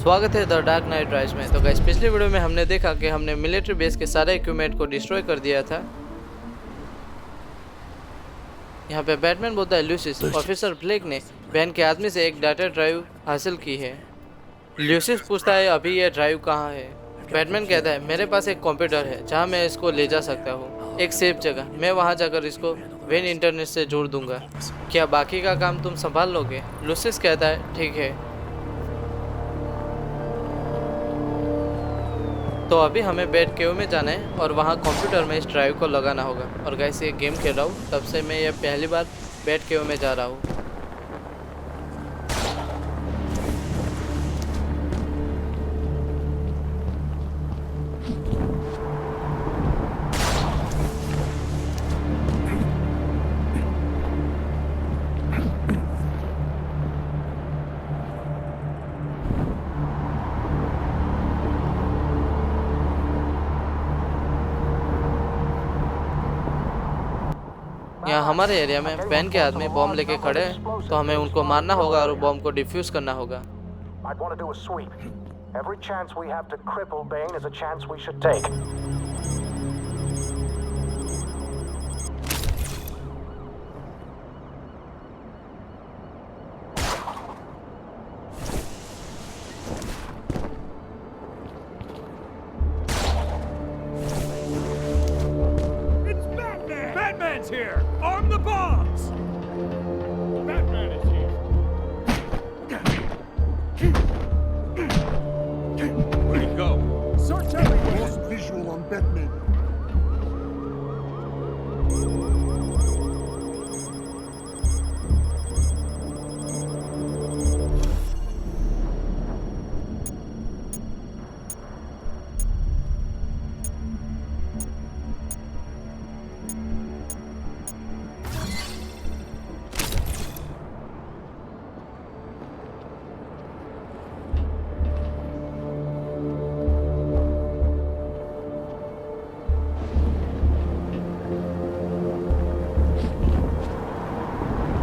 स्वागत है the dark night rise में। तो गाइस, पिछली वीडियो में हमने देखा कि हमने मिलिट्री बेस के सारे इक्विपमेंट को डिस्ट्रॉय कर दिया था। यहाँ पे बैटमैन बोलता है, ल्यूसिस, ऑफिसर ब्लेक ने बहन के आदमी से एक डाटा ड्राइव हासिल की है। ल्यूसिस पूछता है, अभी यह ड्राइव कहाँ है? बैटमैन कहता है, मेरे पास एक कंप्यूटर है जहाँ मैं इसको ले जा सकता हूँ, एक सेफ जगह। मैं वहाँ जाकर इसको वेन इंटरनेट से जोड़ दूंगा। क्या बाकी का काम तुम संभाल लोगे? ल्यूसिस कहता है, ठीक है। तो अभी हमें बैट केव में जाना है और वहाँ कंप्यूटर में इस ड्राइव को लगाना होगा। और गाइस, ये गेम खेल रहा हूँ तब से मैं ये पहली बार बैट केव में जा रहा हूँ। यहाँ हमारे एरिया में बैन के आदमी बॉम्ब लेके खड़े हैं, तो हमें उनको मारना होगा और बॉम्ब को डिफ्यूज करना होगा। I'd want to do a sweep. Every chance we have to cripple Bane is a chance we should take. It's Batman! Batman's here! Arm the bombs! Batman is here. Where'd he go? Search everywhere! Lost visual on Batman.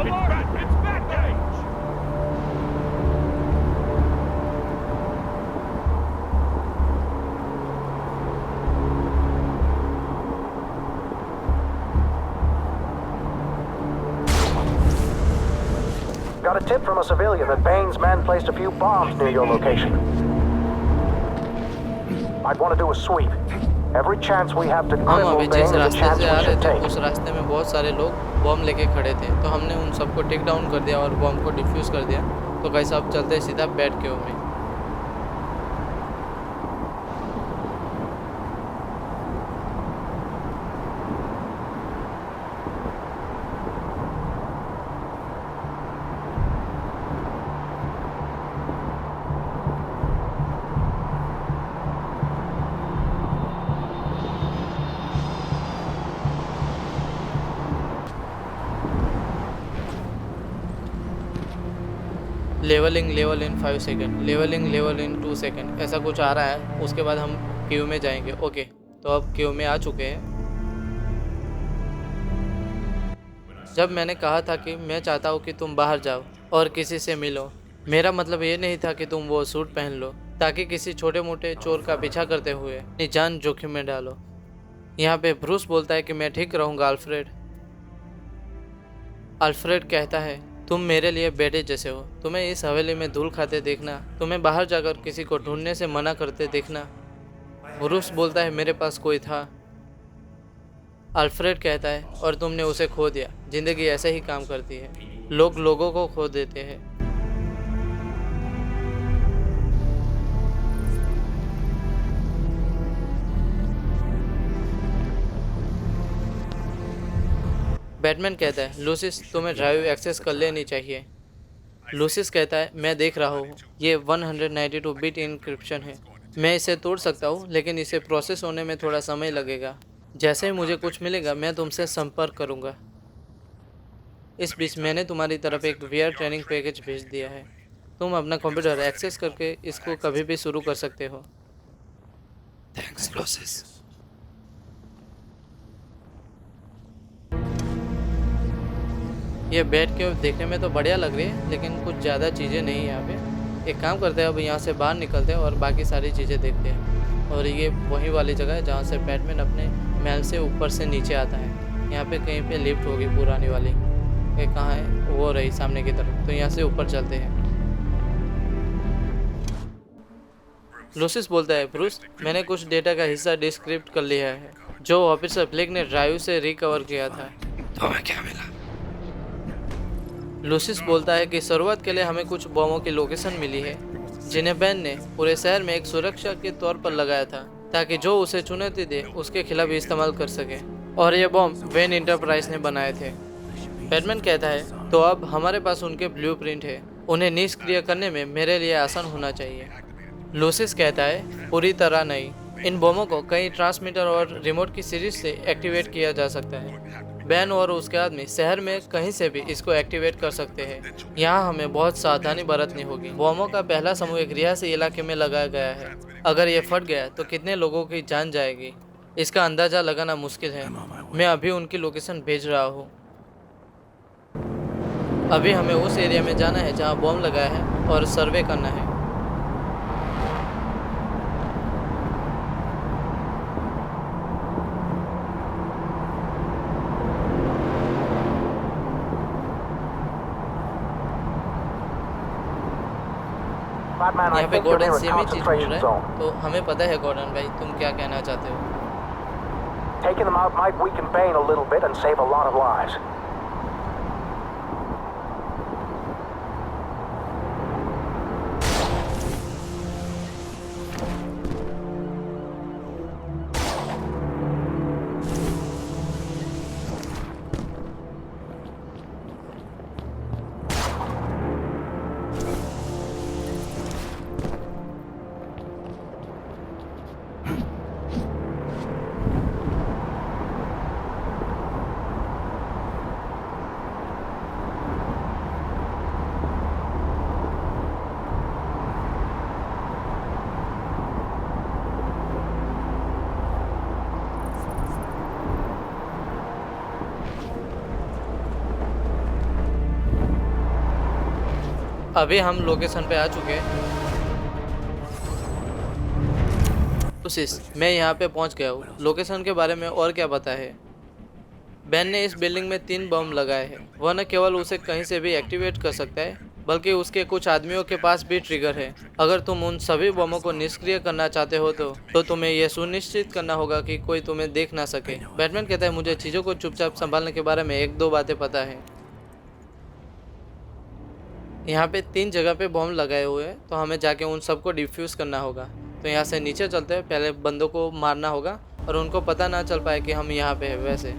It's Batman! Got a tip from a civilian that Bane's men placed a few bombs near your location. I'd want to do a sweep. Every chance we have to हम cripple अभी Bane जिस is a रास्ते chance से आ we रहे should थे take. उस रास्ते में बहुत सारे लोग बॉम्ब लेके खड़े थे, तो हमने उन सबको टेक डाउन कर दिया और बॉम्ब को डिफ्यूज कर दिया। तो गाइस, अब चलते हैं सीधा बैट केव में। Levelling level in 5 second, levelling level in 2 second, ऐसा कुछ आ रहा है। उसके बाद हम क्यू में जाएंगे। ओके, तो अब क्यू में आ चुके हैं। जब मैंने कहा था कि मैं चाहता हूँ कि तुम बाहर जाओ और किसी से मिलो, मेरा मतलब ये नहीं था कि तुम वो सूट पहन लो ताकि किसी छोटे मोटे चोर का पीछा करते हुए अपनी जान जोखिम में डालो। यहाँ पे ब्रूस बोलता है कि मैं ठीक रहूँगा अल्फ्रेड। अल्फ्रेड कहता है, तुम मेरे लिए बेटे जैसे हो। तुम्हें इस हवेली में धूल खाते देखना, तुम्हें बाहर जाकर किसी को ढूंढने से मना करते देखना। ब्रूस बोलता है, मेरे पास कोई था। अल्फ्रेड कहता है, और तुमने उसे खो दिया। जिंदगी ऐसे ही काम करती है, लोग लोगों को खो देते हैं। बैटमैन कहता है, लूसिस, तुम्हें ड्राइव एक्सेस कर लेनी चाहिए। लूसिस कहता है, मैं देख रहा हूँ, ये 192 बिट इनक्रिप्शन है। मैं इसे तोड़ सकता हूँ, लेकिन इसे प्रोसेस होने में थोड़ा समय लगेगा। जैसे ही मुझे कुछ मिलेगा मैं तुमसे संपर्क करूँगा। इस बीच मैंने तुम्हारी तरफ एक वीआर ट्रेनिंग पैकेज भेज दिया है। तुम अपना कंप्यूटर एक्सेस करके इसको कभी भी शुरू कर सकते हो। थैंक्स लूसिस। ये बैट के देखने में तो बढ़िया लग रही है, लेकिन कुछ ज़्यादा चीज़ें नहीं है यहाँ पे। एक काम करते हैं, अब यहाँ से बाहर निकलते हैं और बाकी सारी चीज़ें देखते हैं। और ये वही वाली जगह है जहाँ से बैटमैन अपने महल से ऊपर से नीचे आता है। यहाँ पे कहीं पे लिफ्ट होगी पुरानी वाली, ये कहाँ है, वो रही सामने की तरफ। तो यहाँ से ऊपर चलते हैं। लूसिस बोलता है, ब्रूस मैंने कुछ डेटा का हिस्सा डिस्क्रिप्ट कर लिया है जो ऑफिसर ब्लेक ने ड्राइव से रिकवर किया था। तो हमें क्या मिला? लूसिस बोलता है कि शुरुआत के लिए हमें कुछ बमों की लोकेशन मिली है जिन्हें बैन ने पूरे शहर में एक सुरक्षा के तौर पर लगाया था ताकि जो उसे चुनौती दे उसके खिलाफ इस्तेमाल कर सके, और ये बम वेन इंटरप्राइज ने बनाए थे। बैटमैन कहता है, तो अब हमारे पास उनके ब्लूप्रिंट है, उन्हें निष्क्रिय करने में मेरे लिए आसान होना चाहिए। लूसिस कहता है, पूरी तरह नहीं, इन बमों को कई ट्रांसमीटर और रिमोट की सीरीज से एक्टिवेट किया जा सकता है। बैन और उसके आदमी शहर में कहीं से भी इसको एक्टिवेट कर सकते हैं। यहाँ हमें बहुत सावधानी बरतनी होगी। बमों का पहला समूह एक रिहायशी इलाके में लगाया गया है। अगर ये फट गया तो कितने लोगों की जान जाएगी, इसका अंदाजा लगाना मुश्किल है। मैं अभी उनकी लोकेशन भेज रहा हूँ। अभी हमें उस एरिया में जाना है जहाँ बम लगाया है और सर्वे करना है। Batman, I यहाँ पे think you're गॉर्डन near a सेम ही चीज़ बोल concentration रहा zone. है, तो हमें पता है गॉर्डन भाई तुम क्या कहना चाहते हो। Taking them out might weaken Bane a little bit and save a lot of lives. अभी हम लोकेशन पे आ चुके हैं। लूसिस, मैं यहाँ पे पहुँच गया हूँ। लोकेशन के बारे में और क्या पता है? बैन ने इस बिल्डिंग में 3 बम लगाए हैं। वह न केवल उसे कहीं से भी एक्टिवेट कर सकता है बल्कि उसके कुछ आदमियों के पास भी ट्रिगर है। अगर तुम उन सभी बमों को निष्क्रिय करना चाहते हो तो तुम्हें यह सुनिश्चित करना होगा कि कोई तुम्हें देख ना सके। बैटमैन कहता है, मुझे चीज़ों को चुपचाप संभालने के बारे में 1-2 बातें पता है। यहाँ पे 3 जगह पे बम लगाए हुए हैं, तो हमें जाके उन सबको डिफ्यूज़ करना होगा। तो यहाँ से नीचे चलते हैं, पहले बंदों को मारना होगा और उनको पता ना चल पाए कि हम यहाँ पे हैं। वैसे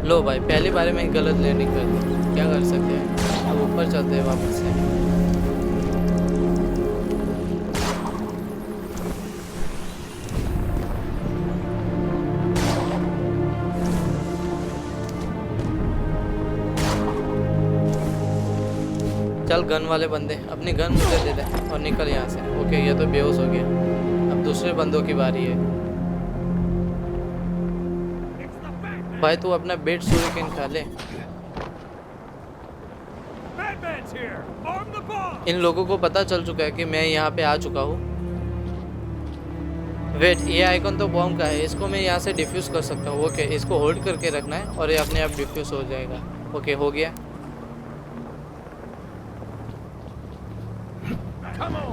लो भाई, पहली बार में गलत लैंडिंग कर दी, क्या कर सकते हैं। अब ऊपर चलते हैं वापस से। चल गन वाले बंदे, अपनी गन मुझे दे दे और निकल यहाँ से। ओके, ये तो बेहोश हो गया। अब दूसरे बंदों की बारी है। भाई तू अपना बेट शूरिकेन खा ले। Batman's here! Arm the bomb! इन लोगों को पता चल चुका है कि मैं यहाँ पे आ चुका हूँ। वेट, ये आइकन तो बॉम्ब का है, इसको मैं यहाँ से डिफ्यूज़ कर सकता हूँ। ओके, इसको होल्ड करके रखना है और ये अपने आप डिफ्यूज़ हो जाएगा। ओके, हो गया।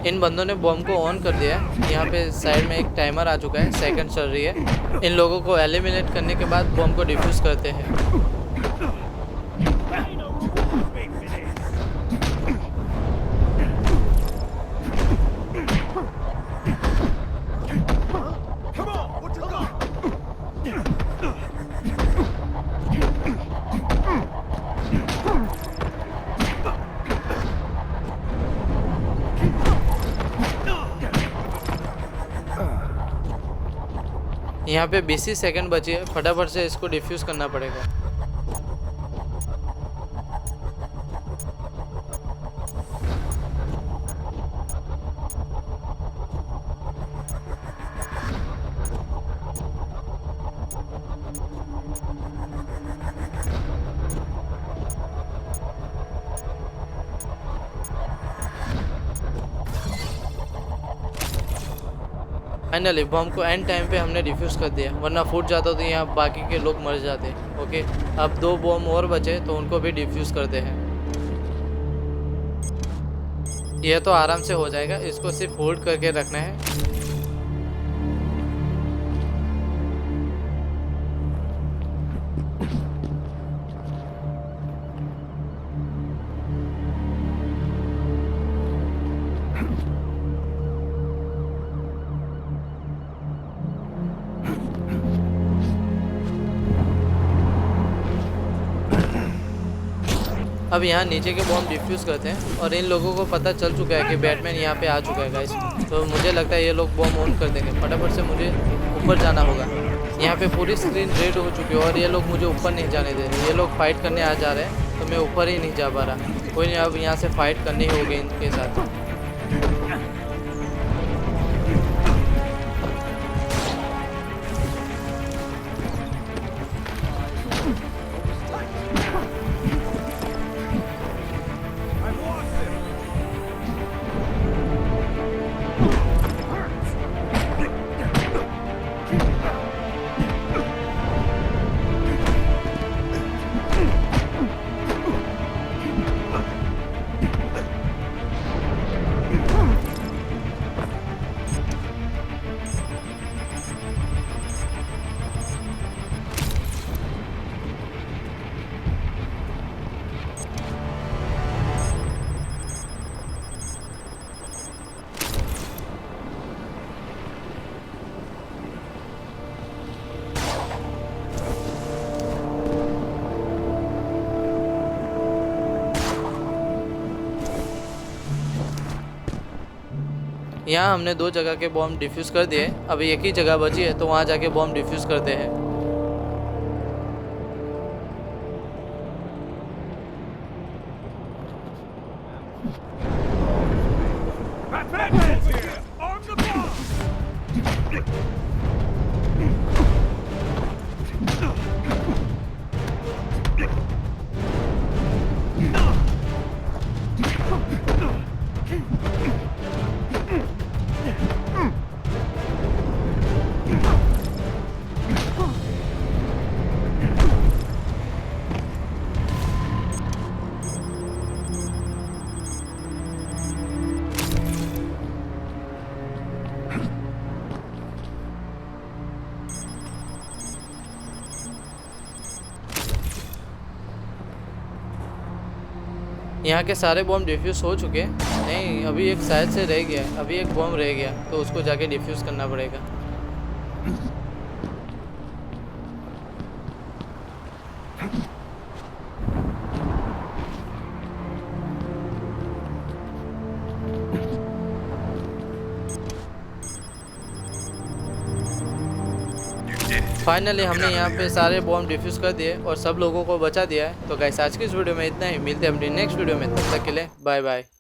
इन बंदों ने बॉम्ब को ऑन कर दिया। यहाँ पे साइड में एक टाइमर आ चुका है, सेकंड चल रही है। इन लोगों को एलिमिनेट करने के बाद बॉम्ब को डिफ्यूज़ करते हैं। यहाँ पे 20 ही सेकंड बची है, फटाफट से इसको डिफ्यूज़ करना पड़ेगा। फाइनली बॉम्ब को एंड टाइम पे हमने डिफ्यूज़ कर दिया, वरना फूट जाता तो यहाँ बाकी के लोग मर जाते। ओके, अब 2 बॉम्ब और बचे तो उनको भी डिफ्यूज़ करते हैं। यह तो आराम से हो जाएगा, इसको सिर्फ होल्ड करके रखना है। अब यहाँ नीचे के बॉम्ब डिफ्यूज़ करते हैं और इन लोगों को पता चल चुका है कि बैटमैन यहाँ पे आ चुका है गाइस। तो मुझे लगता है ये लोग बॉम्ब ऑन कर देंगे। फटाफट से मुझे ऊपर जाना होगा। यहाँ पे पूरी स्क्रीन रेड हो चुकी है और ये लोग मुझे ऊपर नहीं जाने दे रहे। ये लोग फाइट करने आ जा रहे हैं तो मैं ऊपर ही नहीं जा पा रहा। कोई नहीं, अब यहाँ से फाइट करनी होगी इनके साथ। I've lost him. यहाँ हमने 2 जगह के बॉम्ब डिफ्यूज़ कर दिए। अभी एक ही जगह बची है तो वहाँ जाके बॉम्ब डिफ्यूज़ करते हैं। Batman's here. Arm the bomb. यहाँ के सारे बॉम्ब डिफ्यूज़ हो चुके हैं। नहीं, अभी एक शायद से रह गया है। अभी एक बॉम्ब रह गया तो उसको जाके डिफ्यूज़ करना पड़ेगा। फाइनली हमने यहाँ पे सारे बॉम्ब डिफ्यूज़ कर दिए और सब लोगों को बचा दिया है। तो गाइस आज की इस वीडियो में इतना ही। मिलते हैं अपनी नेक्स्ट वीडियो में, तब तक के लिए बाय बाय।